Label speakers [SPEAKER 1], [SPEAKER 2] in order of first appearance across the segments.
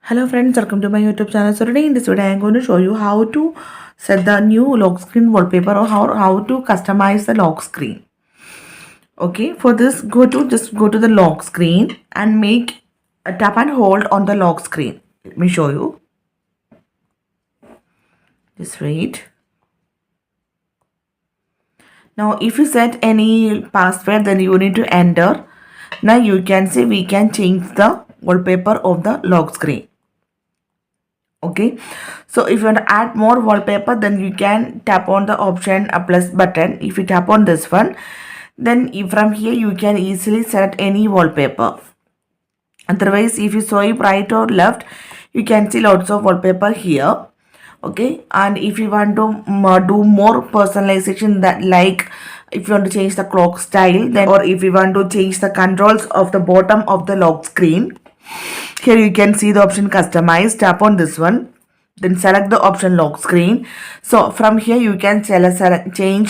[SPEAKER 1] Hello friends, welcome to my YouTube channel. So today in this video I am going to show you how to set the new lock screen wallpaper or how to customize the lock screen. Okay, for this just go to the lock screen and make a tap and hold on the lock screen. Let me show you. Just wait. Now if you set any password, then you need to enter. Now you can see we can change the wallpaper of the lock screen. Okay, so if you want to add more wallpaper, then you can tap on the option a plus button. If you tap on this one, then from here you can easily select any wallpaper. Otherwise, if you swipe right or left, you can see lots of wallpaper here. Okay, and if you want to do more personalization, that like if you want to change the clock style, then or if you want to change the controls of the bottom of the lock screen, here you can see the option customize. Tap on this one, then select the option lock screen. So from here you can change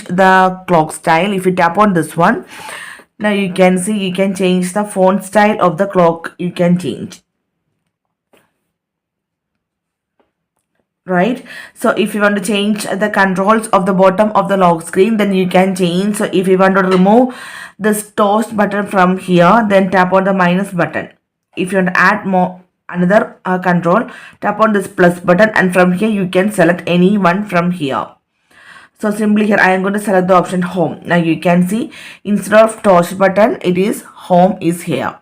[SPEAKER 1] the clock style. If you tap on this one, now you can see you can change the font style of the clock. You can change, right? So if you want to change the controls of the bottom of the lock screen, then you can change. So if you want to remove this toast button from here, then tap on the minus button. If you want to add more another control, tap on this plus button, and from here you can select any one from here. So simply here I am going to select the option home. Now you can see instead of touch button, it is home is here.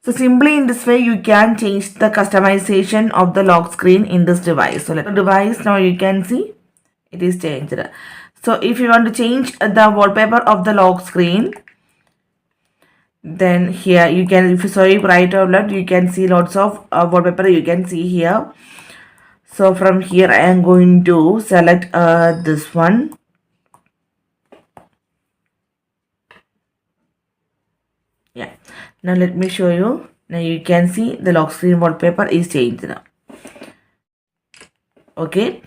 [SPEAKER 1] So simply in this way you can change the customization of the lock screen in this device. So let the device, now you can see it is changed. So if you want to change the wallpaper of the lock screen, then here you can, if you swipe right or left, you can see lots of wallpaper you can see here. So from here I am going to select this one. Yeah, now let me show you. Now you can see the lock screen wallpaper is changed now. Okay,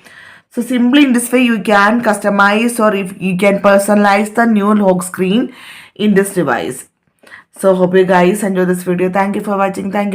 [SPEAKER 1] so simply in this way you can customize or if you can personalize the new lock screen in this device. So hope you guys enjoy this video. Thank you for watching. Thank you.